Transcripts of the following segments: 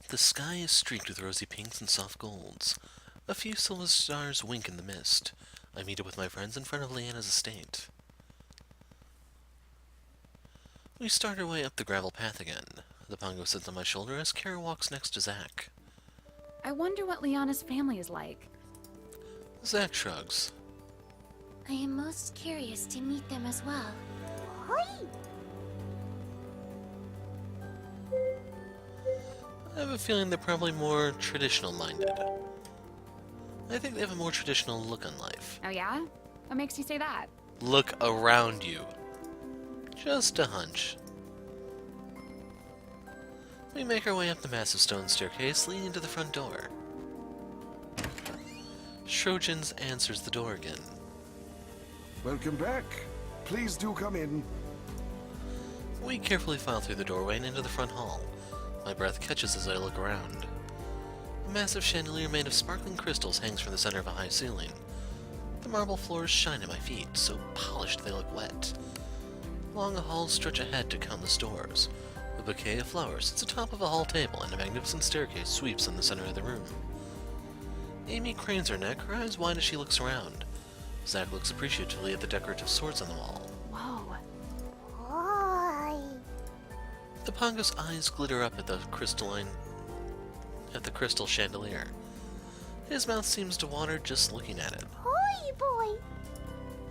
The sky is streaked with rosy pinks and soft golds. A few silver stars wink in the mist. I meet up with my friends in front of Leanna's estate. We start our way up the gravel path again. The pongo sits on my shoulder as Kara walks next to Zach. I wonder what Leanna's family is like. Zach shrugs. I am most curious to meet them as well. I have a feeling they're probably more traditional-minded. I think they have a more traditional look on life. Oh yeah? What makes you say that? Look around you. Just a hunch. We make our way up the massive stone staircase leading to the front door. Trojans answers the door again. Welcome back. Please do come in. We carefully file through the doorway and into the front hall. My breath catches as I look around. A massive chandelier made of sparkling crystals hangs from the center of a high ceiling. The marble floors shine at my feet, so polished they look wet. Long halls stretch ahead to countless doors. A bouquet of flowers sits atop of a hall table, and a magnificent staircase sweeps in the center of the room. Amy cranes her neck, her eyes wide as she looks around. Zach looks appreciatively at the decorative swords on the wall. Whoa. The pongo's eyes glitter up at the crystal chandelier. His mouth seems to water just looking at it. Oi, boy.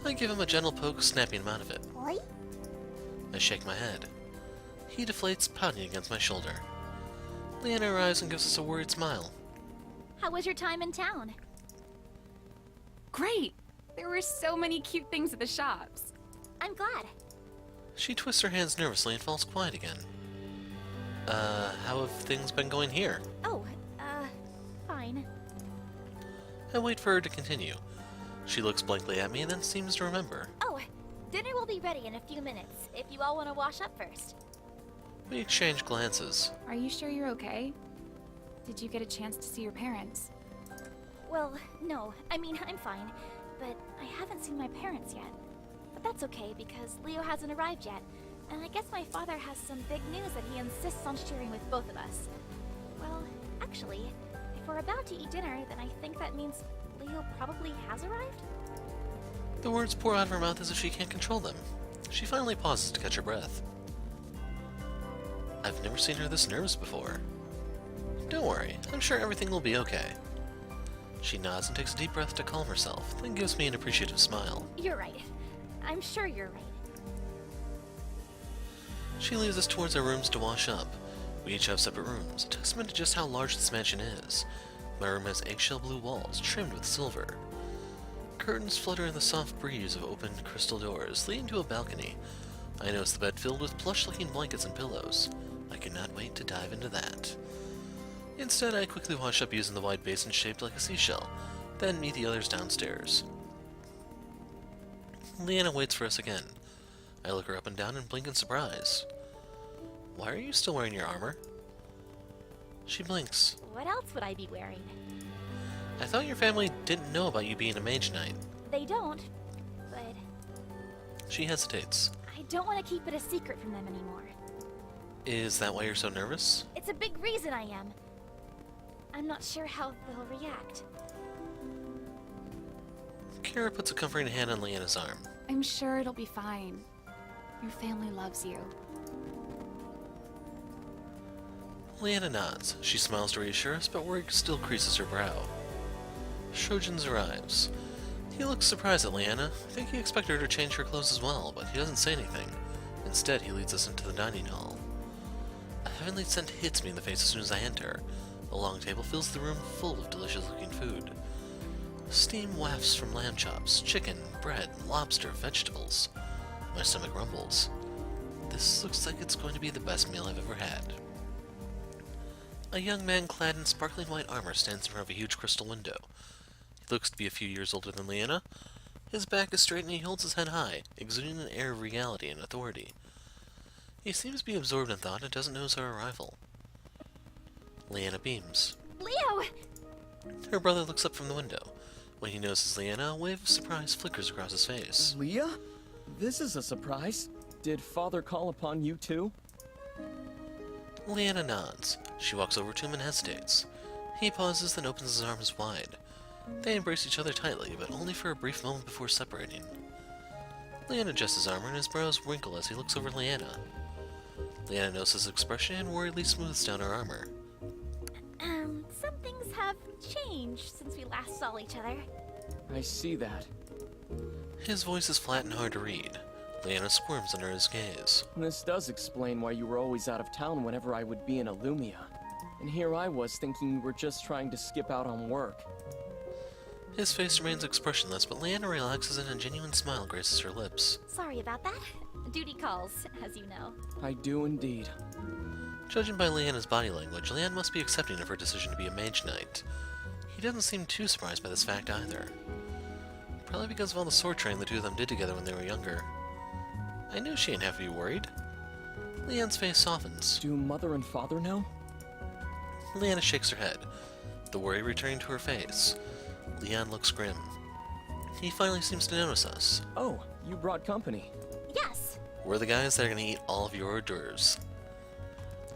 I give him a gentle poke, snapping him out of it. Oi. I shake my head. He deflates, pouting against my shoulder. Leanna arrives and gives us a worried smile. How was your time in town? Great! There were so many cute things at the shops. I'm glad. She twists her hands nervously and falls quiet again. How have things been going here? Oh, fine. I wait for her to continue. She looks blankly at me and then seems to remember. Oh, dinner will be ready in a few minutes, if you all want to wash up first. We exchange glances. Are you sure you're okay? Did you get a chance to see your parents? Well, no. I mean, I'm fine. But I haven't seen my parents yet. But that's okay, because Leo hasn't arrived yet. And I guess my father has some big news that he insists on sharing with both of us. Well, actually, if we're about to eat dinner, then I think that means Leo probably has arrived? The words pour out of her mouth as if she can't control them. She finally pauses to catch her breath. I've never seen her this nervous before. Don't worry, I'm sure everything will be okay. She nods and takes a deep breath to calm herself, then gives me an appreciative smile. You're right. I'm sure you're right. She leads us towards our rooms to wash up. We each have separate rooms, a testament to just how large this mansion is. My room has eggshell blue walls, trimmed with silver. Curtains flutter in the soft breeze of open crystal doors, leading to a balcony. I notice the bed filled with plush-looking blankets and pillows. I cannot wait to dive into that. Instead, I quickly wash up using the wide basin shaped like a seashell, then meet the others downstairs. Leanna waits for us again. I look her up and down and blink in surprise. Why are you still wearing your armor? She blinks. What else would I be wearing? I thought your family didn't know about you being a mage knight. They don't, but She hesitates. I don't want to keep it a secret from them anymore. Is that why you're so nervous? It's a big reason I am. I'm not sure how they'll react. Kara puts a comforting hand on Leanna's arm. I'm sure it'll be fine. Your family loves you. Leanna nods. She smiles to reassure us, but worry still creases her brow. Trojans arrives. He looks surprised at Leanna. I think he expected her to change her clothes as well, but he doesn't say anything. Instead, he leads us into the dining hall. A heavenly scent hits me in the face as soon as I enter. A long table fills the room full of delicious-looking food. Steam wafts from lamb chops, chicken, bread, lobster, vegetables. My stomach rumbles. This looks like it's going to be the best meal I've ever had. A young man clad in sparkling white armor stands in front of a huge crystal window. He looks to be a few years older than Leanna. His back is straight and he holds his head high, exuding an air of regality and authority. He seems to be absorbed in thought and doesn't notice our arrival. Leanna beams. Leo! Her brother looks up from the window. When he notices Leanna, a wave of surprise flickers across his face. Leah? This is a surprise. Did Father call upon you too? Leanna nods. She walks over to him and hesitates. He pauses, then opens his arms wide. They embrace each other tightly, but only for a brief moment before separating. Leanna adjusts his armor and his brows wrinkle as he looks over Leanna. Leanna knows his expression and worriedly smooths down her armor. Some things have changed since we last saw each other. I see that. His voice is flat and hard to read. Leanna squirms under his gaze. This does explain why you were always out of town whenever I would be in Illumia. And here I was thinking you were just trying to skip out on work. His face remains expressionless, but Leanna relaxes and a genuine smile graces her lips. Sorry about that. Duty calls, as you know. I do indeed. Judging by Leanna's body language, Leanna must be accepting of her decision to be a mage knight. He doesn't seem too surprised by this fact either. Probably because of all the sword training the two of them did together when they were younger. I knew she didn't have to be worried. Leanne's face softens. Do Mother and Father know? Leanna shakes her head, the worry returning to her face. Leon looks grim. He finally seems to notice us. Oh, you brought company. Yes! We're the guys that are going to eat all of your hors d'oeuvres.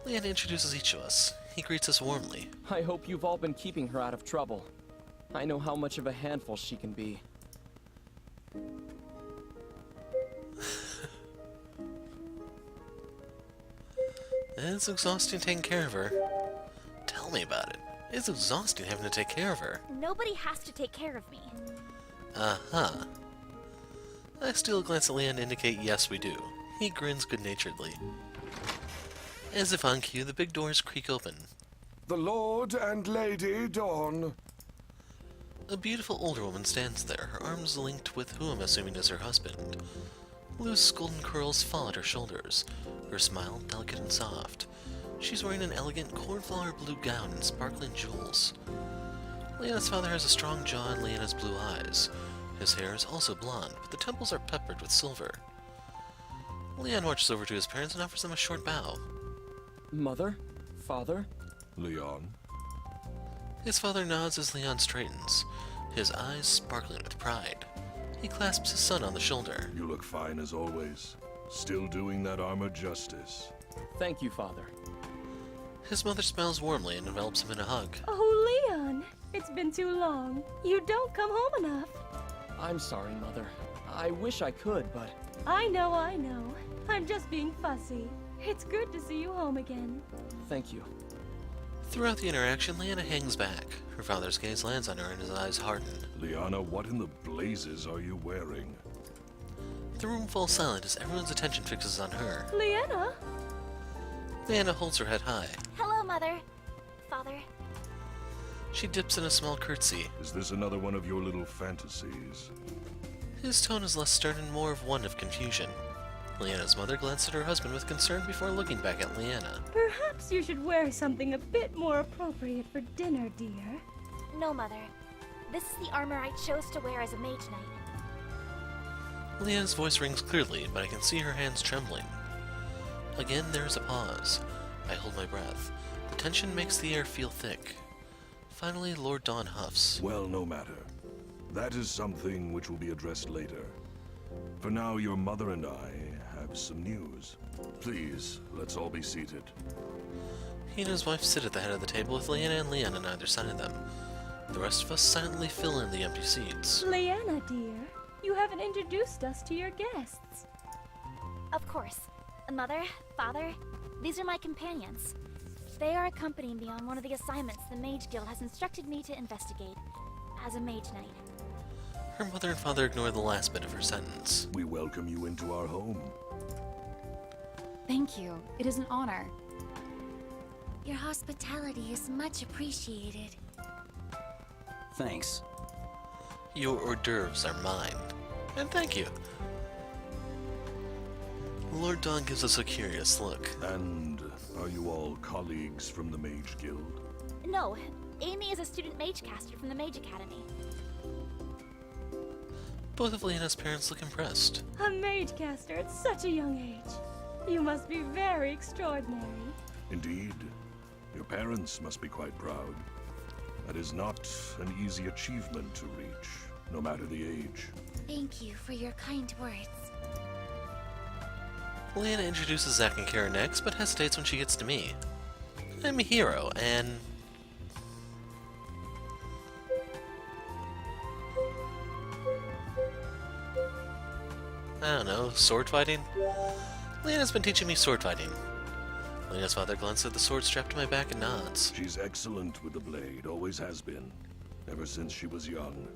Leanna introduces each of us. He greets us warmly. I hope you've all been keeping her out of trouble. I know how much of a handful she can be. It's exhausting taking care of her. Tell me about it. It's exhausting having to take care of her. Nobody has to take care of me. Uh-huh. I steal a glance at Leon to indicate yes we do. He grins good-naturedly. As if on cue, the big doors creak open. The Lord and Lady Dawn. A beautiful older woman stands there, her arms linked with who I'm assuming is her husband. Loose golden curls fall at her shoulders, her smile delicate and soft. She's wearing an elegant cornflower blue gown and sparkling jewels. Leanna's father has a strong jaw and Leanna's blue eyes. His hair is also blonde, but the temples are peppered with silver. Leon watches over to his parents and offers them a short bow. Mother? Father? Leon. His father nods as Leon straightens, his eyes sparkling with pride. He clasps his son on the shoulder. You look fine as always. Still doing that armor justice. Thank you, Father. His mother smiles warmly and envelops him in a hug. Oh, Leon, it's been too long. You don't come home enough. I'm sorry, Mother. I wish I could, but... I know. I'm just being fussy. It's good to see you home again. Thank you. Throughout the interaction, Leanna hangs back. Her father's gaze lands on her and his eyes harden. Leanna, what in the blazes are you wearing? The room falls silent as everyone's attention fixes on her. Leanna? Leanna holds her head high. Hello, Mother. Father. She dips in a small curtsy. Is this another one of your little fantasies? His tone is less stern and more of one of confusion. Leanna's mother glanced at her husband with concern before looking back at Leanna. Perhaps you should wear something a bit more appropriate for dinner, dear. No, Mother. This is the armor I chose to wear as a mage knight. Leanna's voice rings clearly, but I can see her hands trembling. Again, there is a pause. I hold my breath. The tension makes the air feel thick. Finally, Lord Dawn huffs. Well, no matter. That is something which will be addressed later. For now, your mother and I have some news. Please, let's all be seated. He and his wife sit at the head of the table with Leanna and Leon on either side of them. The rest of us silently fill in the empty seats. Leanna, dear, you haven't introduced us to your guests. Of course. Mother, Father, these are my companions. They are accompanying me on one of the assignments the Mage Guild has instructed me to investigate as a mage knight. Her mother and father ignore the last bit of her sentence. We welcome you into our home. Thank you. It is an honor. Your hospitality is much appreciated. Thanks. Your hors d'oeuvres are mine. And thank you. Lord Dawn gives us a curious look. And are you all colleagues from the Mage Guild? No, Amy is a student mage caster from the Mage Academy. Both of Leanna's parents look impressed. A mage caster at such a young age. You must be very extraordinary. Indeed. Your parents must be quite proud. That is not an easy achievement to reach, no matter the age. Thank you for your kind words. Leanna introduces Zack and Kara next, but hesitates when she gets to me. I'm a hero, and... I don't know, sword fighting? Leanna's been teaching me sword fighting. Leanna's father glances at the sword strapped to my back and nods. She's excellent with the blade, always has been, ever since she was young.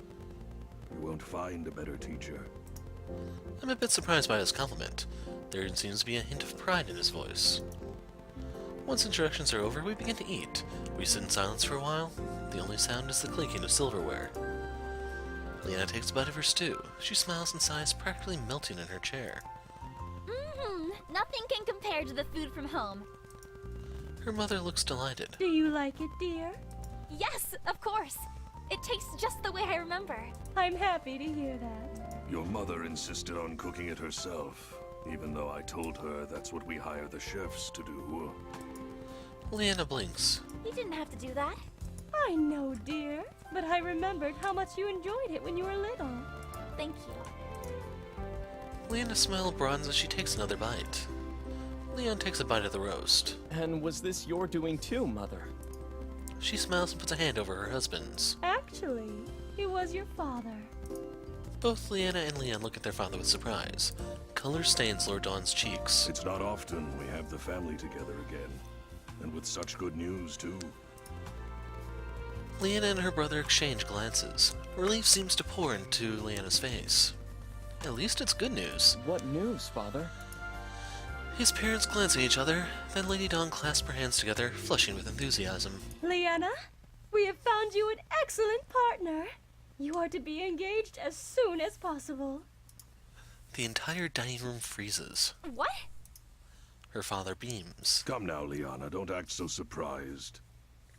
You won't find a better teacher. I'm a bit surprised by his compliment. There seems to be a hint of pride in his voice. Once introductions are over, we begin to eat. We sit in silence for a while. The only sound is the clinking of silverware. Leanna takes a bite of her stew. She smiles and sighs, practically melting in her chair. Nothing can compare to the food from home. Her mother looks delighted. Do you like it, dear? Yes, of course. It tastes just the way I remember. I'm happy to hear that. Your mother insisted on cooking it herself, even though I told her that's what we hire the chefs to do. Leanna blinks. You didn't have to do that. I know, dear, but I remembered how much you enjoyed it when you were little. Thank you. Leanna's smile broadens as she takes another bite. Leon takes a bite of the roast. And was this your doing too, Mother? She smiles and puts a hand over her husband's. Actually, he was your father. Both Leanna and Leon look at their father with surprise. Color stains Lord Dawn's cheeks. It's not often we have the family together again, and with such good news, too. Leanna and her brother exchange glances. Relief seems to pour into Leanna's face. At least it's good news. What news, Father? His parents glance at each other, then Lady Dawn clasps her hands together, flushing with enthusiasm. Leanna, we have found you an excellent partner. You are to be engaged as soon as possible. The entire dining room freezes. What? Her father beams. Come now, Leanna, don't act so surprised.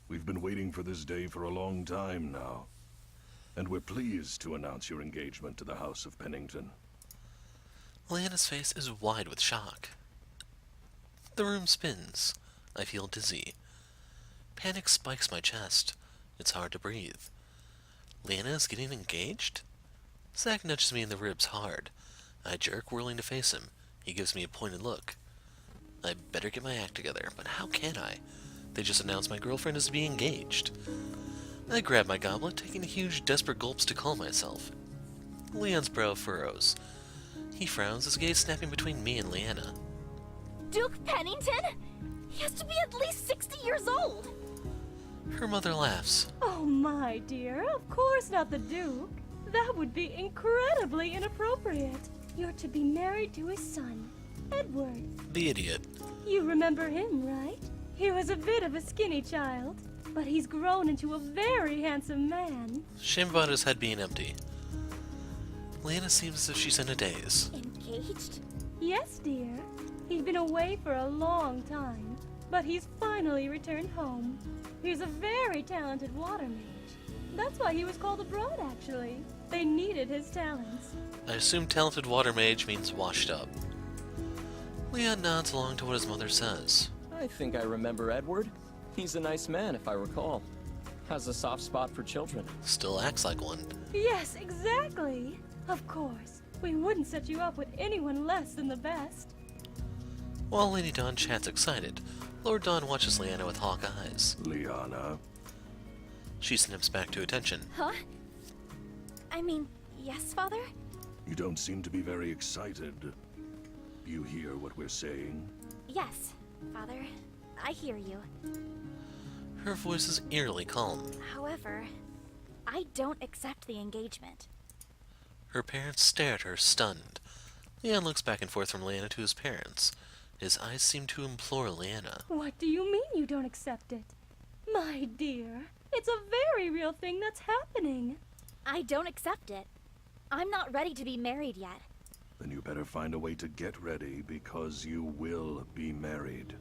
We've been waiting for this day for a long time now. And we're pleased to announce your engagement to the House of Pennington. Leanna's face is wide with shock. The room spins. I feel dizzy. Panic spikes my chest. It's hard to breathe. Leanna is getting engaged? Zack nudges me in the ribs hard. I jerk, whirling to face him. He gives me a pointed look. I better get my act together, but how can I? They just announced my girlfriend is to be engaged. I grab my goblet, taking huge, desperate gulps to calm myself. Leon's brow furrows. He frowns, his gaze snapping between me and Leanna. Duke Pennington? He has to be at least 60 years old. Her mother laughs. Oh, my dear, of course not the Duke. That would be incredibly inappropriate. You're to be married to his son, Edward. The idiot. You remember him, right? He was a bit of a skinny child, but he's grown into a very handsome man. Shame about his head being empty. Leanna seems as if she's in a daze. Engaged? Yes, dear. He's been away for a long time, but he's finally returned home. He's a very talented water mage. That's why he was called abroad, actually. They needed his talents. I assume talented water mage means washed up. Leon nods along to what his mother says. I think I remember Edward. He's a nice man, if I recall. Has a soft spot for children. Still acts like one. Yes, exactly. Of course. We wouldn't set you up with anyone less than the best. While Lady Dawn chats excited, Lord Dawn watches Leanna with hawk eyes. Leanna, She snips back to attention. Huh? I mean, yes, Father? you don't seem to be very excited. You hear what we're saying? Yes, Father. I hear you. Her voice is eerily calm. However, I don't accept the engagement. Her parents stare at her, stunned. Leon looks back and forth from Leanna to his parents. His eyes seem to implore Leanna. What do you mean you don't accept it? My dear, it's a very real thing that's happening. I don't accept it. I'm not ready to be married yet. Then you better find a way to get ready, because you will be married.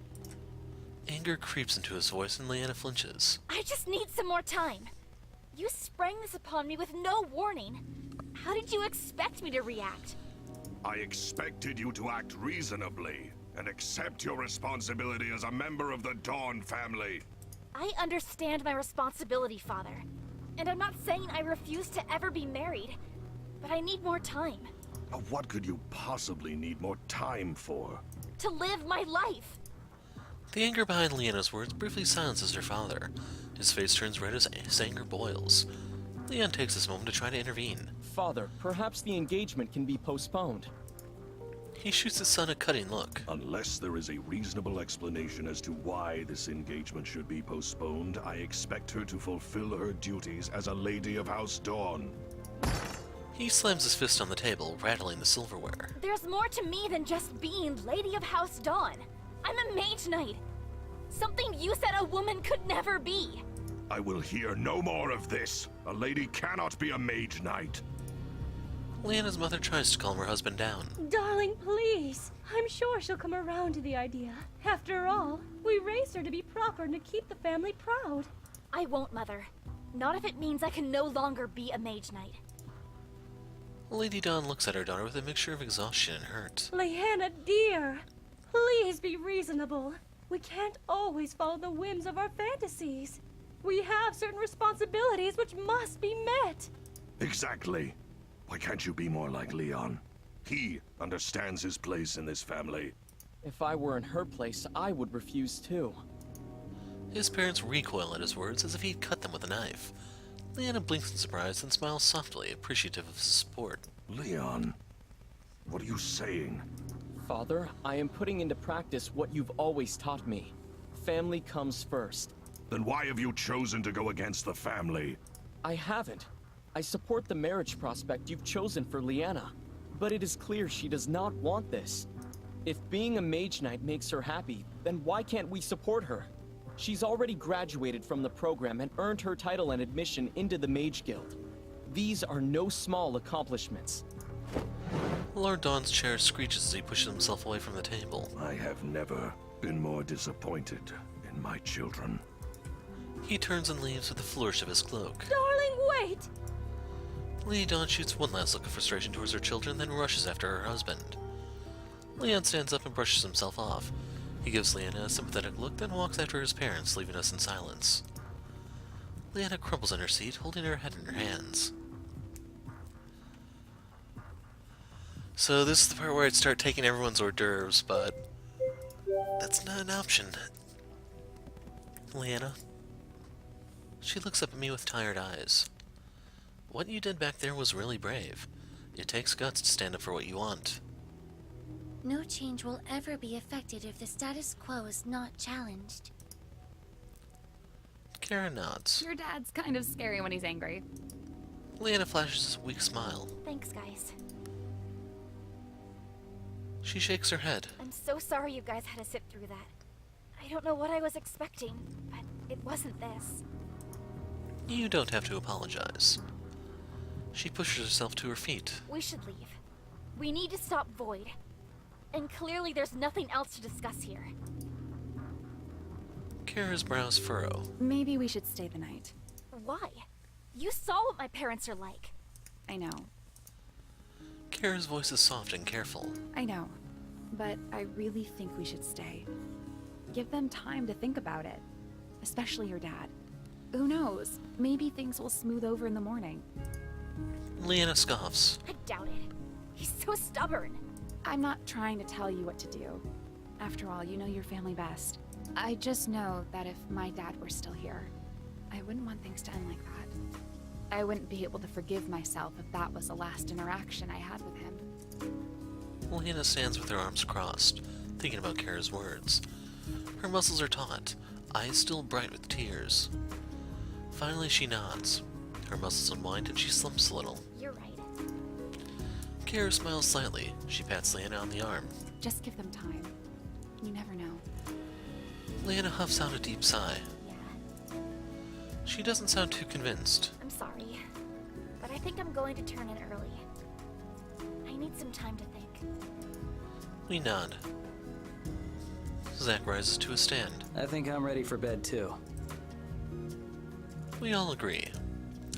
Anger creeps into his voice and Leanna flinches. I just need some more time. You sprang this upon me with no warning. How did you expect me to react? I expected you to act reasonably and accept your responsibility as a member of the Dawn family. I understand my responsibility, Father. And I'm not saying I refuse to ever be married, but I need more time. What could you possibly need more time for? To live my life. The anger behind Leanna's words briefly silences her father. His face turns red as his anger boils. Leon takes this moment to try to intervene. Father, perhaps the engagement can be postponed. He shoots his son a cutting look. Unless there is a reasonable explanation as to why this engagement should be postponed, I expect her to fulfill her duties as a Lady of House Dawn. He slams his fist on the table, rattling the silverware. There's more to me than just being Lady of House Dawn. I'm a mage knight. Something you said a woman could never be. I will hear no more of this. A lady cannot be a mage knight. Leanna's mother tries to calm her husband down. Darling, please. I'm sure she'll come around to the idea. After all, we raised her to be proper and to keep the family proud. I won't, Mother. Not if it means I can no longer be a mage knight. Lady Dawn looks at her daughter with a mixture of exhaustion and hurt. Leanna, dear, please be reasonable. We can't always follow the whims of our fantasies. We have certain responsibilities which must be met. Exactly. Why can't you be more like Leon? He understands his place in this family. If I were in her place, I would refuse too. His parents recoil at his words as if he'd cut them with a knife. Leanna blinks in surprise and smiles softly, appreciative of his support. Leon, what are you saying? Father, I am putting into practice what you've always taught me. Family comes first. Then why have you chosen to go against the family? I haven't. I support the marriage prospect you've chosen for Leanna, but it is clear she does not want this. If being a mage knight makes her happy, then why can't we support her? She's already graduated from the program and earned her title and admission into the Mage Guild. These are no small accomplishments. Lord Dawn's chair screeches as he pushes himself away from the table. I have never been more disappointed in my children. He turns and leaves with a flourish of his cloak. Darling, wait! Lady Dawn shoots one last look of frustration towards her children, then rushes after her husband. Leon stands up and brushes himself off. He gives Leanna a sympathetic look, then walks after his parents, leaving us in silence. Leanna crumples in her seat, holding her head in her hands. So this is the part where I'd start taking everyone's hors d'oeuvres, but that's not an option. Leanna. She looks up at me with tired eyes. What you did back there was really brave. It takes guts to stand up for what you want. No change will ever be effected if the status quo is not challenged. Kara nods. Your dad's kind of scary when he's angry. Leanna flashes a weak smile. Thanks, guys. She shakes her head. I'm so sorry you guys had to sit through that. I don't know what I was expecting, but it wasn't this. You don't have to apologize. She pushes herself to her feet. We should leave. We need to stop Void. And clearly there's nothing else to discuss here. Kara's brows furrow. Maybe we should stay the night. Why? You saw what my parents are like. I know. Kara's voice is soft and careful. I know. But I really think we should stay. Give them time to think about it. Especially your dad. Who knows? Maybe things will smooth over in the morning. Leanna scoffs. I doubt it. He's so stubborn. I'm not trying to tell you what to do. After all, you know your family best. I just know that if my dad were still here, I wouldn't want things to end like that. I wouldn't be able to forgive myself if that was the last interaction I had with him. Leanna stands with her arms crossed, thinking about Kara's words. Her muscles are taut, eyes still bright with tears. Finally she nods. Her muscles unwind and she slumps a little. You're right. Kara smiles slightly. She pats Leanna on the arm. Just give them time. You never know. Leanna huffs out a deep sigh. Yeah, She doesn't sound too convinced. I'm sorry. But I think I'm going to turn in early. I need some time to think. We nod. Zack rises to a stand. I think I'm ready for bed too. We all agree.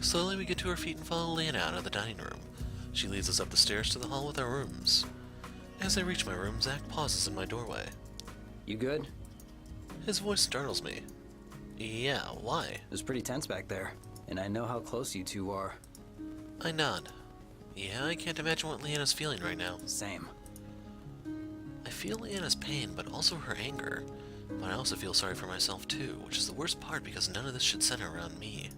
Slowly we get to our feet and follow Leanna out of the dining room. She leads us up the stairs to the hall with our rooms. As I reach my room, Zack pauses in my doorway. You good? His voice startles me. Yeah, why? It was pretty tense back there, and I know how close you two are. I nod. Yeah, I can't imagine what Leanna's feeling right now. Same. I feel Leanna's pain, but also her anger. But I also feel sorry for myself too, which is the worst part because none of this should center around me.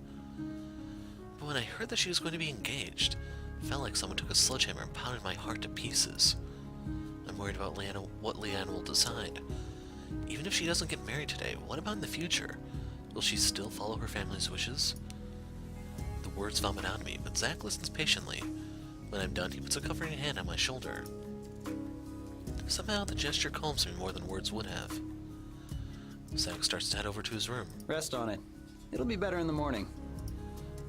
But when I heard that she was going to be engaged, it felt like someone took a sledgehammer and pounded my heart to pieces. I'm worried about Leanna, what Leanna will decide. Even if she doesn't get married today, what about in the future? Will she still follow her family's wishes? The words vomit out of me, but Zach listens patiently. When I'm done, he puts a comforting hand on my shoulder. Somehow, the gesture calms me more than words would have. Zach starts to head over to his room. Rest on it. It'll be better in the morning.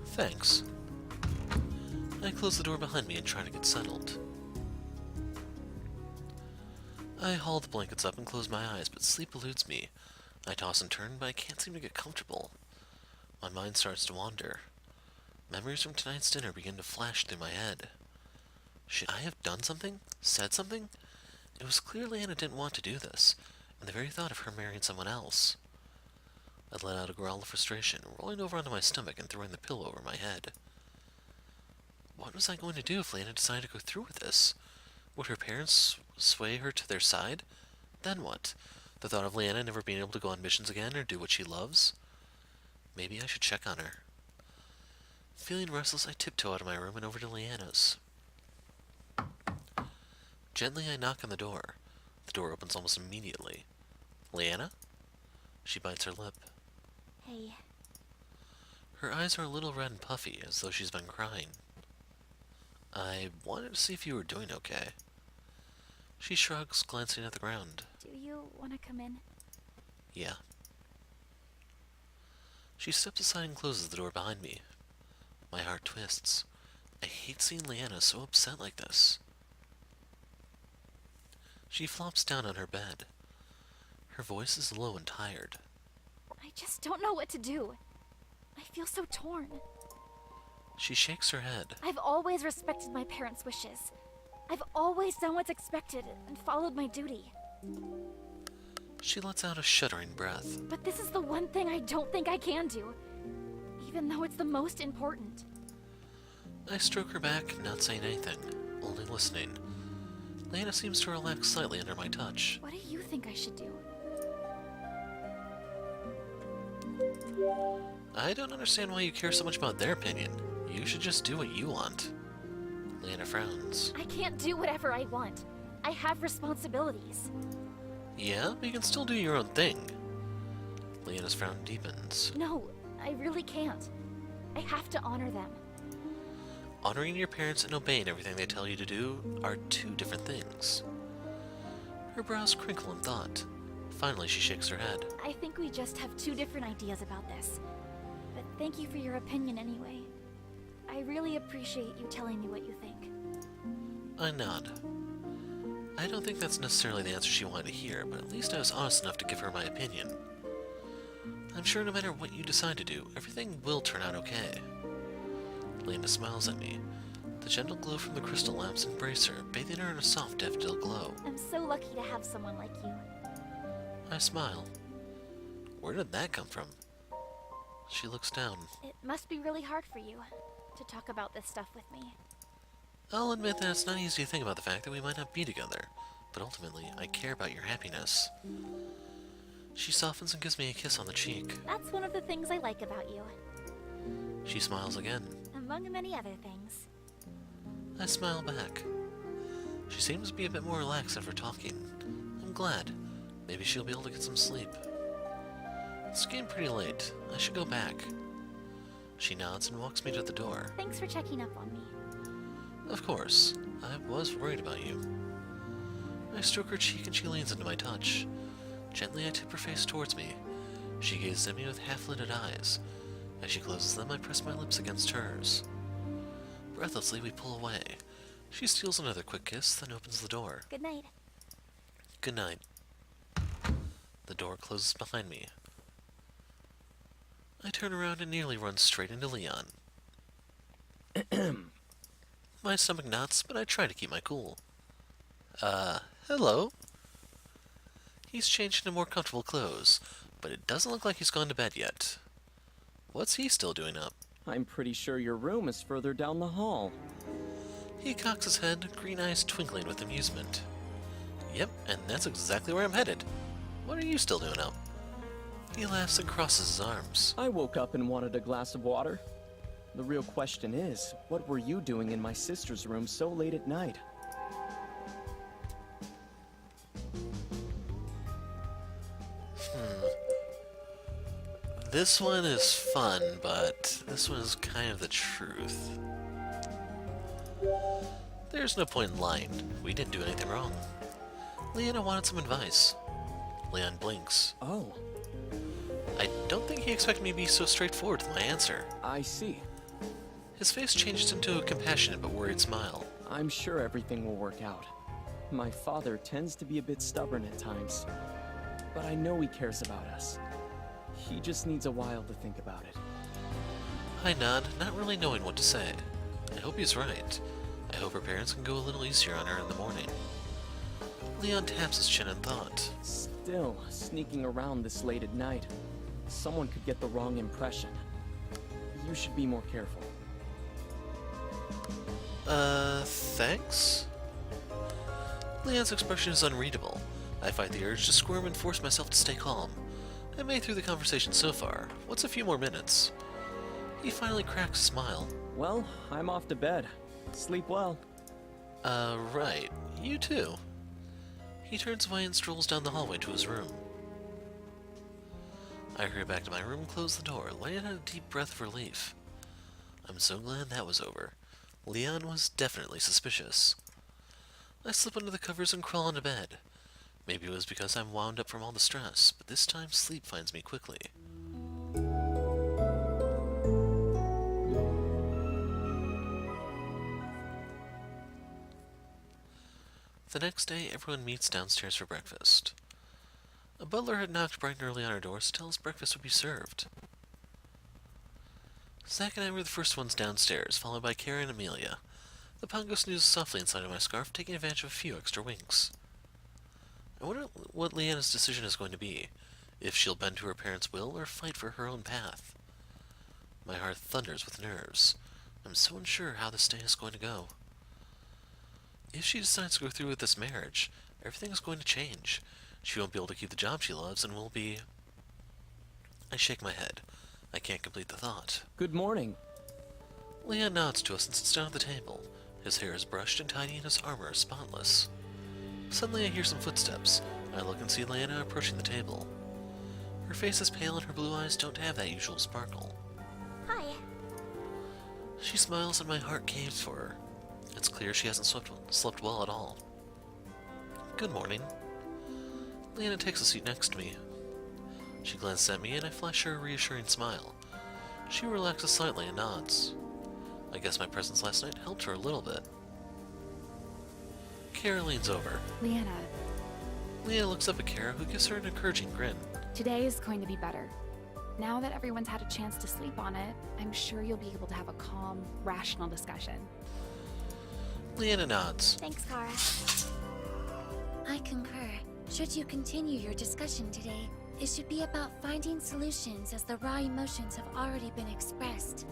Thanks. I close the door behind me and try to get settled. I haul the blankets up and close my eyes, but sleep eludes me. I toss and turn, but I can't seem to get comfortable. My mind starts to wander. Memories from tonight's dinner begin to flash through my head. Should I have done something? Said something? It was clear Leanna didn't want to do this, and the very thought of her marrying someone else. I let out a growl of frustration, rolling over onto my stomach and throwing the pillow over my head. What was I going to do if Leanna decided to go through with this? Would her parents sway her to their side? Then what? The thought of Leanna never being able to go on missions again or do what she loves? Maybe I should check on her. Feeling restless, I tiptoe out of my room and over to Leanna's. Gently, I knock on the door. The door opens almost immediately. Leanna? She bites her lip. Hey. Her eyes are a little red and puffy, as though she's been crying. I wanted to see if you were doing okay. She shrugs, glancing at the ground. Do you want to come in? Yeah. She steps aside and closes the door behind me. My heart twists. I hate seeing Leanna so upset like this. She flops down on her bed. Her voice is low and tired. I just don't know what to do. I feel so torn. She shakes her head. I've always respected my parents' wishes. I've always done what's expected and followed my duty. She lets out a shuddering breath. But this is the one thing I don't think I can do, even though it's the most important. I stroke her back, not saying anything, only listening. Leanna seems to relax slightly under my touch. What do you think I should do? I don't understand why you care so much about their opinion. You should just do what you want. Leanna frowns. I can't do whatever I want. I have responsibilities. Yeah, but you can still do your own thing. Leanna's frown deepens. No, I really can't. I have to honor them. Honoring your parents and obeying everything they tell you to do are two different things. Her brows crinkle in thought. Finally, she shakes her head. I think we just have two different ideas about this. But thank you for your opinion anyway. I really appreciate you telling me what you think. I nod. I don't think that's necessarily the answer she wanted to hear, but at least I was honest enough to give her my opinion. I'm sure no matter what you decide to do, everything will turn out okay. Leanna smiles at me. The gentle glow from the crystal lamps embrace her, bathing her in a soft daffodil glow. I'm so lucky to have someone like you. I smile. Where did that come from? She looks down. It must be really hard for you to talk about this stuff with me. I'll admit that it's not easy to think about the fact that we might not be together, but ultimately, I care about your happiness. She softens and gives me a kiss on the cheek. That's one of the things I like about you, She smiles again. among many other things. I smile back. She seems to be a bit more relaxed after talking. I'm glad. Maybe she'll be able to get some sleep. It's getting pretty late. I should go back. She nods and walks me to the door. Thanks for checking up on me. Of course. I was worried about you. I stroke her cheek and she leans into my touch. Gently I tip her face towards me. She gazes at me with half-lidded eyes. As she closes them, I press my lips against hers. Breathlessly, we pull away. She steals another quick kiss, then opens the door. Good night. Good night. The door closes behind me. I turn around and nearly run straight into Leon. My stomach knots, but I try to keep my cool. Hello? He's changed into more comfortable clothes, but it doesn't look like he's gone to bed yet. What's he still doing up? I'm pretty sure your room is further down the hall. He cocks his head, green eyes twinkling with amusement. Yep, and that's exactly where I'm headed. what are you still doing up? He laughs and crosses his arms. I woke up and wanted a glass of water. The real question is, what were you doing in my sister's room so late at night? This one is fun, but this one is kind of the truth. There's no point in lying. We didn't do anything wrong. Leanna wanted some advice. Leon blinks. Oh, I don't think he expected me to be so straightforward with my answer. I see. His face changes into a compassionate but worried smile. I'm sure everything will work out. My father tends to be a bit stubborn at times, but I know he cares about us. He just needs a while to think about it. I nod, not really knowing what to say. I hope he's right. I hope her parents can go a little easier on her in the morning. Leon taps his chin in thought. Still, sneaking around this late at night, someone could get the wrong impression. You should be more careful. Thanks? Leon's expression is unreadable. I fight the urge to squirm and force myself to stay calm. I made through the conversation so far. What's a few more minutes? He finally cracks a smile. Well, I'm off to bed. Sleep well. Right. You too. He turns away and strolls down the hallway to his room. I hurry back to my room and close the door, letting out a deep breath of relief. I'm so glad that was over. Leon was definitely suspicious. I slip under the covers and crawl into bed. Maybe it was because I'm wound up from all the stress, but this time sleep finds me quickly. The next day, everyone meets downstairs for breakfast. A butler had knocked bright and early on our doors to tell us breakfast would be served. Zach and I were the first ones downstairs, followed by Kara and Amelia. The pongo snoozes softly inside of my scarf, taking advantage of a few extra winks. I wonder what Leanna's decision is going to be, if she'll bend to her parents' will or fight for her own path. My heart thunders with nerves. I'm so unsure how this day is going to go. If she decides to go through with this marriage, everything is going to change. She won't be able to keep the job she loves and will be... I shake my head. I can't complete the thought. Good morning. Leon nods to us and sits down at the table. His hair is brushed and tidy and his armor is spotless. Suddenly I hear some footsteps. I look and see Leanna approaching the table. Her face is pale and her blue eyes don't have that usual sparkle. Hi. She smiles and my heart caves for her. It's clear she hasn't slept well at all. Good morning. Leanna takes a seat next to me. She glances at me and I flash her a reassuring smile. She relaxes slightly and nods. I guess my presence last night helped her a little bit. Kara leans over. Leanna, Leanna looks up at Kara, who gives her an encouraging grin. today is going to be better. Now that everyone's had a chance to sleep on it, I'm sure you'll be able to have a calm, rational discussion. Leanna nods. Thanks, Kara. I concur. Should you continue your discussion today, it should be about finding solutions as the raw emotions have already been expressed.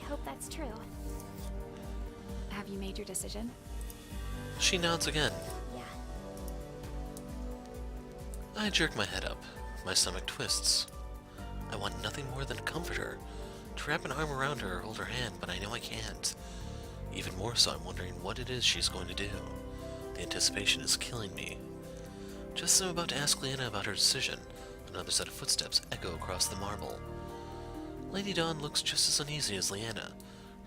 I hope that's true. Have you made your decision? She nods again. Yeah. I jerk my head up. My stomach twists. I want nothing more than to comfort her, to wrap an arm around her or hold her hand, but I know I can't. Even more so, I'm wondering what it is she's going to do. The anticipation is killing me. Just as I'm about to ask Leanna about her decision, another set of footsteps echo across the marble. Lady Dawn looks just as uneasy as Leanna.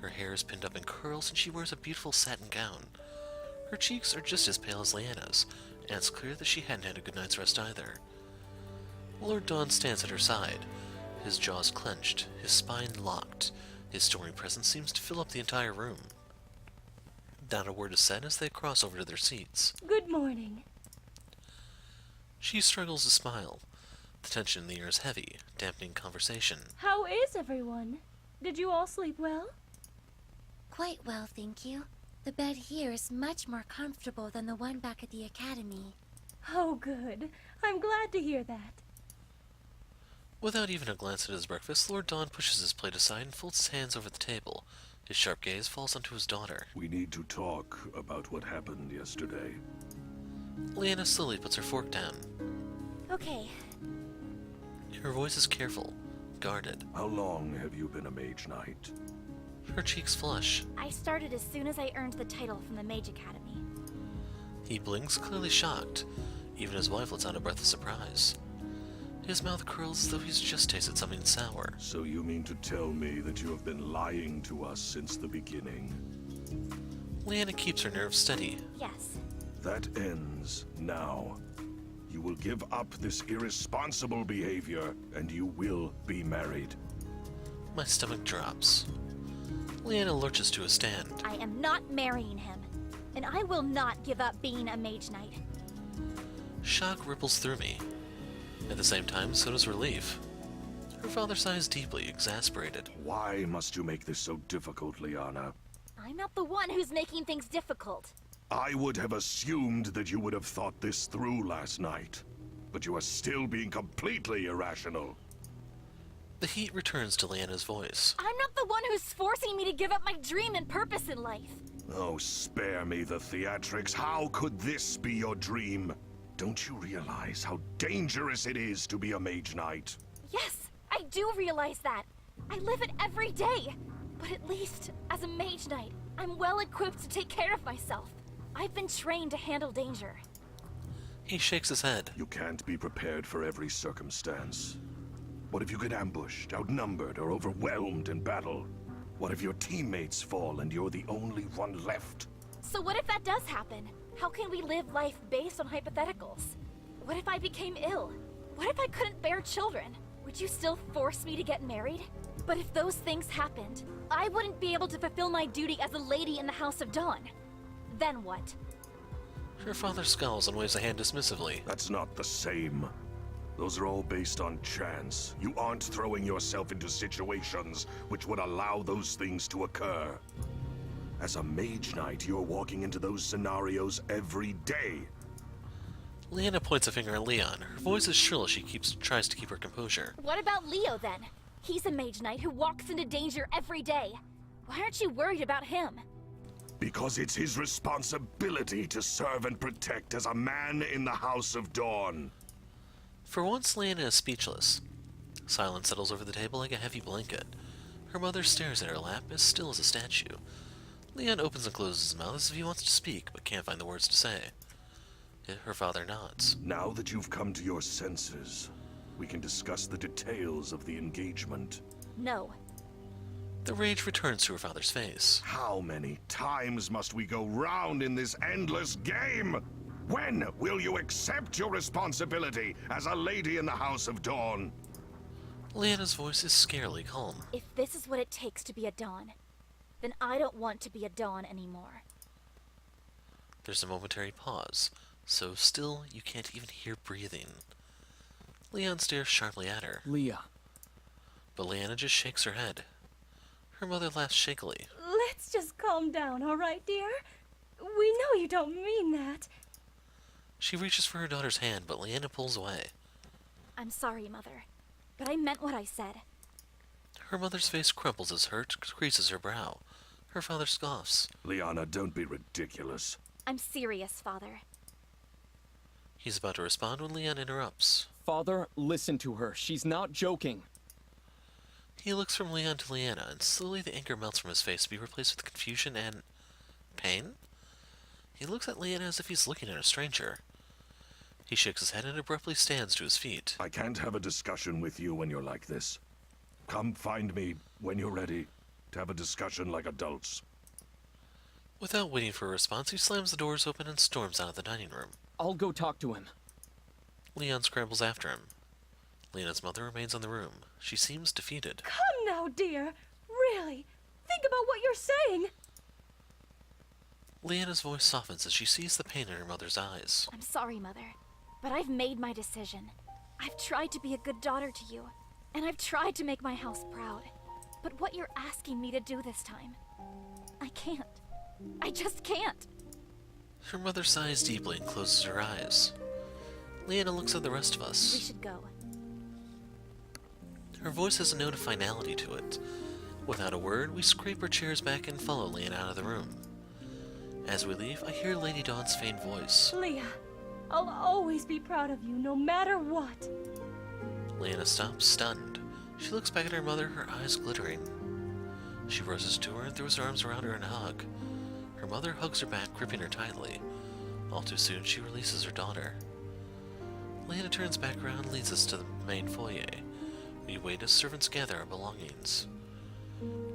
Her hair is pinned up in curls and she wears a beautiful satin gown. Her cheeks are just as pale as Leanna's, and it's clear that she hadn't had a good night's rest either. Lord Dawn stands at her side, his jaws clenched, his spine locked. His stormy presence seems to fill up the entire room. Not a word is said as they cross over to their seats. Good morning. She struggles to smile. The tension in the air is heavy, dampening conversation. How is everyone? Did you all sleep well? Quite well, thank you. The bed here is much more comfortable than the one back at the academy. Oh, good. I'm glad to hear that. Without even a glance at his breakfast, Lord Dawn pushes his plate aside and folds his hands over the table. His sharp gaze falls onto his daughter. We need to talk about what happened yesterday. Leanna slowly puts her fork down. Okay, Her voice is careful, guarded. How long have you been a mage knight? Her cheeks flush. I started as soon as I earned the title from the Mage Academy. He blinks, clearly shocked. Even his wife lets out a breath of surprise. His mouth curls as though he's just tasted something sour. So you mean to tell me that you have been lying to us since the beginning? Leanna keeps her nerves steady. Yes. That ends now. You will give up this irresponsible behavior, and you will be married. My stomach drops. Leanna lurches to a stand. I am not marrying him. And I will not give up being a mage knight. Shock ripples through me. At the same time, so does relief. Her father sighs deeply, exasperated. Why must you make this so difficult, Leanna? I'm not the one who's making things difficult. I would have assumed that you would have thought this through last night. But you are still being completely irrational. The heat returns to Leanna's voice. I'm not the one who's forcing me to give up my dream and purpose in life. Oh, spare me the theatrics. How could this be your dream? Don't you realize how dangerous it is to be a mage knight? Yes, I do realize that. I live it every day. But at least, as a mage knight, I'm well equipped to take care of myself. I've been trained to handle danger. He shakes his head. You can't be prepared for every circumstance. What if you get ambushed, outnumbered, or overwhelmed in battle? What if your teammates fall and you're the only one left? So what if that does happen? How can we live life based on hypotheticals? What if I became ill? What if I couldn't bear children? Would you still force me to get married? But if those things happened, I wouldn't be able to fulfill my duty as a lady in the House of Dawn. Then what? Her father scowls and waves a hand dismissively. That's not the same. Those are all based on chance. You aren't throwing yourself into situations which would allow those things to occur. As a mage knight, you're walking into those scenarios every day. Leanna points a finger at Leon. Her voice is shrill as she tries to keep her composure. What about Leo then? He's a mage knight who walks into danger every day. Why aren't you worried about him? Because it's his responsibility to serve and protect as a man in the House of Dawn. For once, Leanna is speechless. Silence settles over the table like a heavy blanket. Her mother stares at her lap, as still as a statue. Leon opens and closes his mouth as if he wants to speak, but can't find the words to say. Her father nods. Now that you've come to your senses, we can discuss the details of the engagement. No. The rage returns to her father's face. How many times must we go round in this endless game? When will you accept your responsibility as a lady in the House of Dawn? Leanna's voice is scarily calm. If this is what it takes to be a Dawn, then I don't want to be a Dawn anymore. There's a momentary pause, so still you can't even hear breathing. Leon stares sharply at her, Leah. but Leanna just shakes her head. Her mother laughs shakily. Let's just calm down, all right, dear? We know you don't mean that. She reaches for her daughter's hand, but Leanna pulls away. I'm sorry, Mother, but I meant what I said. Her mother's face crumples as hurt creases her brow. Her father scoffs. Leanna, don't be ridiculous. I'm serious, Father. He's about to respond when Leon interrupts. Father, listen to her. She's not joking. He looks from Leon to Leanna, and slowly the anger melts from his face to be replaced with confusion and pain? He looks at Leanna as if he's looking at a stranger. He shakes his head and abruptly stands to his feet. I can't have a discussion with you when you're like this. Come find me when you're ready to have a discussion like adults. Without waiting for a response, he slams the doors open and storms out of the dining room. I'll go talk to him. Leon scrambles after him. Leanna's mother remains in the room. She seems defeated. Come now, dear. Really. Think about what you're saying. Leanna's voice softens as she sees the pain in her mother's eyes. I'm sorry, Mother, but I've made my decision. I've tried to be a good daughter to you, and I've tried to make my house proud. But what you're asking me to do this time, I can't. I just can't. Her mother sighs deeply and closes her eyes. Leanna looks at the rest of We us. should go. Her voice has a note of finality to it. Without a word, we scrape our chairs back and follow Leanna out of the room. As we leave, I hear Lady Dawn's faint voice. Leah, I'll always be proud of you, no matter what. Leanna stops, stunned. She looks back at her mother, her eyes glittering. She rushes to her and throws her arms around her in a hug. Her mother hugs her back, gripping her tightly. All too soon, she releases her daughter. Leanna turns back around and leads us to the main foyer. We wait as servants gather our belongings.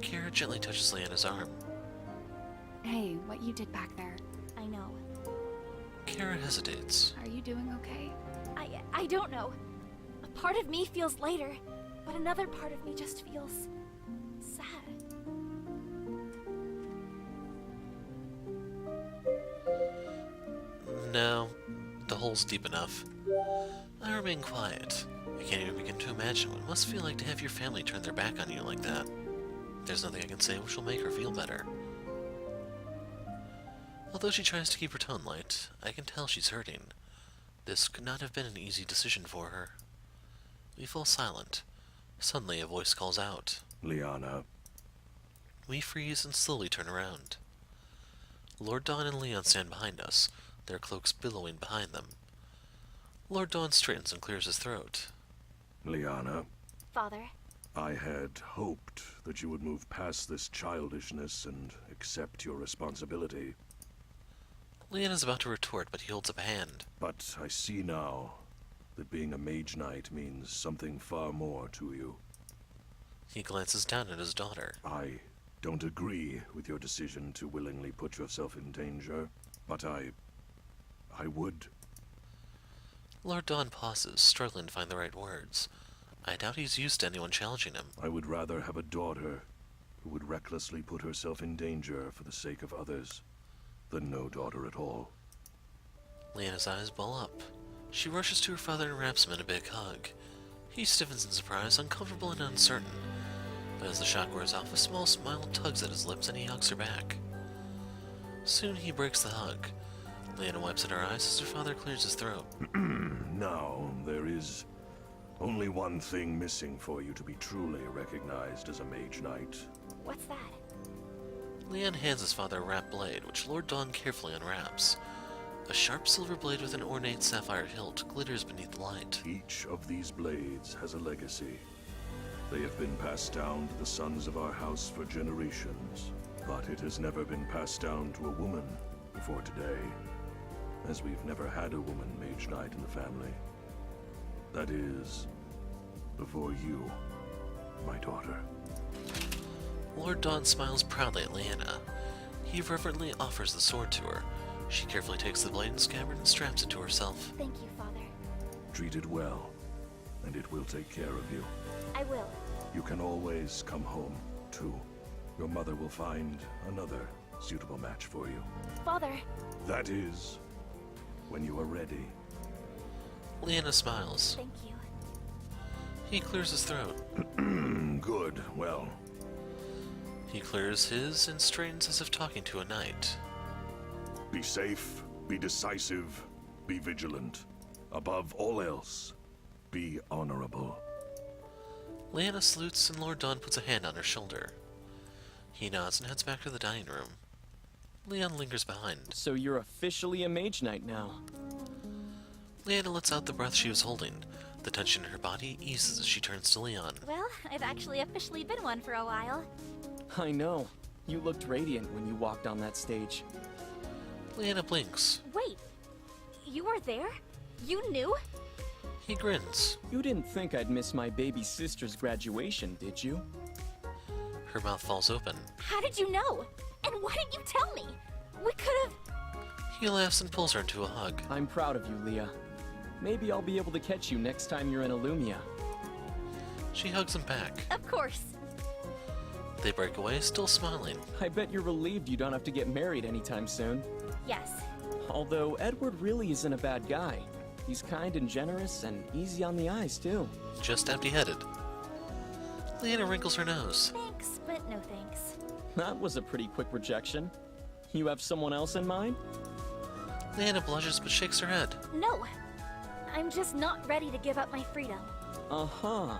Kara gently touches Leanna's arm. Hey, what you did back there. I know. Kara hesitates. Are you doing okay? I don't know. A part of me feels lighter, but another part of me just feels sad. No, the hole's deep enough. I remain quiet. I can't even begin to imagine what it must feel like to have your family turn their back on you like that. There's nothing I can say which will make her feel better. Although she tries to keep her tone light, I can tell she's hurting. This could not have been an easy decision for her. We fall silent. Suddenly a voice calls out. Leanna. We freeze and slowly turn around. Lord Dawn and Leon stand behind us, their cloaks billowing behind them. Lord Dawn straightens and clears his throat. Leanna. Father, I had hoped that you would move past this childishness and accept your responsibility. Leon is about to retort, but he holds up a hand. But I see now that being a mage knight means something far more to you. He glances down at his daughter. I don't agree with your decision to willingly put yourself in danger, but I would. Lord Dawn pauses, struggling to find the right words. I doubt he's used to anyone challenging him. I would rather have a daughter who would recklessly put herself in danger for the sake of others than no daughter at all. Leanna's eyes ball up. She rushes to her father and wraps him in a big hug. He stiffens in surprise, uncomfortable and uncertain. But as the shock wears off, a small smile tugs at his lips and he hugs her back. Soon he breaks the hug. Leanna wipes at her eyes as her father clears his throat. Now, there is only one thing missing for you to be truly recognized as a mage knight. what's that? Leon hands his father a wrapped blade, which Lord Dawn carefully unwraps. A sharp silver blade with an ornate sapphire hilt glitters beneath the light. Each of these blades has a legacy. They have been passed down to the sons of our house for generations, but it has never been passed down to a woman before today, as we've never had a woman mage knight in the family. That is, before you, my daughter. Lord Dawn smiles proudly at Leanna. He reverently offers the sword to her. She carefully takes the blade and scabbard and straps it to herself. Thank you, Father. Treat it well, and it will take care of you. I will. You can always come home, too. Your mother will find another suitable match for you. Father, That is, when you are ready. Leanna smiles. thank you. He clears his throat. Good, well, He clears his and straightens as if talking to a knight. be safe, be decisive, be vigilant. Above all else, be honorable. Leanna salutes and Lord Dawn puts a hand on her shoulder. He nods and heads back to the dining room. Leon lingers behind. So you're officially a mage knight now. Leanna lets out the breath she was holding. The tension in her body eases as she turns to Leon. Well, I've actually officially been one for a while. I know. You looked radiant when you walked on that stage. Leanna blinks. Wait, you were there? You knew? He grins. You didn't think I'd miss my baby sister's graduation, did you? Her mouth falls open. How did you know? And why didn't you tell me? We could have... He laughs and pulls her into a hug. I'm proud of you, Leah. Maybe I'll be able to catch you next time you're in Illumia. She hugs him back. Of course. They break away, still smiling. I bet you're relieved you don't have to get married anytime soon. Yes. Although Edward really isn't a bad guy. He's kind and generous and easy on the eyes, too. Just empty-headed. Leanna wrinkles her nose. Thanks, but no thanks. That was a pretty quick rejection. You have someone else in mind? Leanna blushes but shakes her head. No. I'm just not ready to give up my freedom. Uh-huh.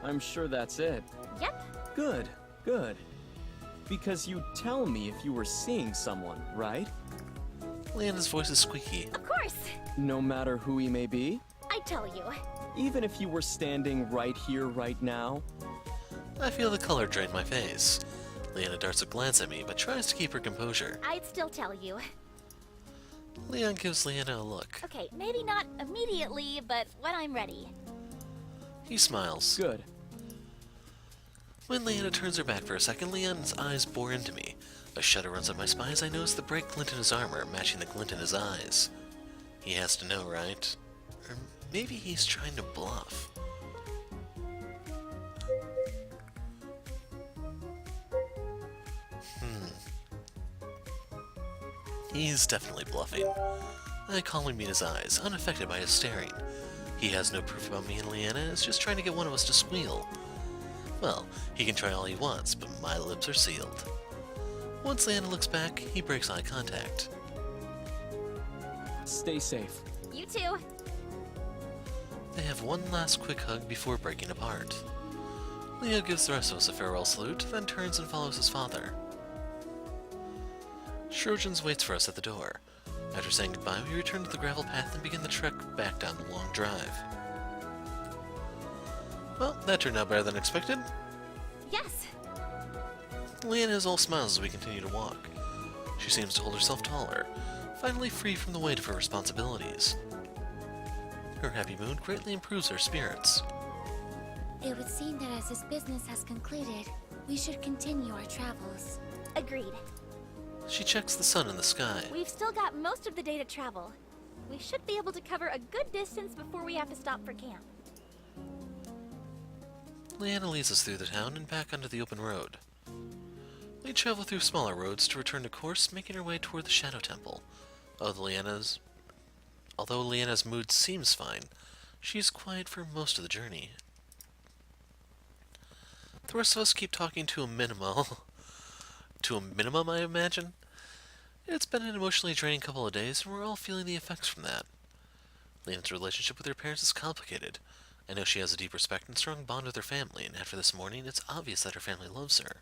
I'm sure that's it. Yep. Good, good. Because you'd tell me if you were seeing someone, right? Leanna's voice is squeaky. Of course. No matter who he may be? I tell you. Even if you were standing right here, right now? I feel the color drain my face. Leanna darts a glance at me, but tries to keep her composure. I'd still tell you. Leon gives Leanna a look. Okay, maybe not immediately, but when I'm ready. He smiles. Good. When Leanna turns her back for a second, Leon's eyes bore into me. A shudder runs up my spine as I notice the bright glint in his armor, matching the glint in his eyes. He has to know, right? Or maybe he's trying to bluff. He's definitely bluffing. I calmly meet his eyes, unaffected by his staring. He has no proof about me and Leanna, and is just trying to get one of us to squeal. Well, he can try all he wants, but my lips are sealed. Once Leanna looks back, he breaks eye contact. Stay safe. You too. They have one last quick hug before breaking apart. Leo gives the rest of us a farewell salute, then turns and follows his father. Trojans waits for us at the door. After saying goodbye, we return to the gravel path and begin the trek back down the long drive. Well, that turned out better than expected. Yes. Leanna is all smiles as we continue to walk. She seems to hold herself taller, finally free from the weight of her responsibilities. Her happy mood greatly improves her spirits. It would seem that as this business has concluded, we should continue our travels. Agreed. She checks the sun in the sky. We've still got most of the day to travel. We should be able to cover a good distance before we have to stop for camp. Leanna leads us through the town and back onto the open road. We travel through smaller roads to return to course, making our way toward the Shadow Temple. Although Leanna's mood seems fine, she's quiet for most of the journey. The rest of us keep talking to a minimum, I imagine. It's been an emotionally draining couple of days, and we're all feeling the effects from that. Leanna's relationship with her parents is complicated. I know she has a deep respect and strong bond with her family, and after this morning, it's obvious that her family loves her.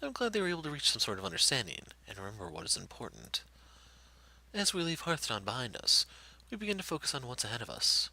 I'm glad they were able to reach some sort of understanding, and remember what is important. As we leave Hearthstone behind us, we begin to focus on what's ahead of us.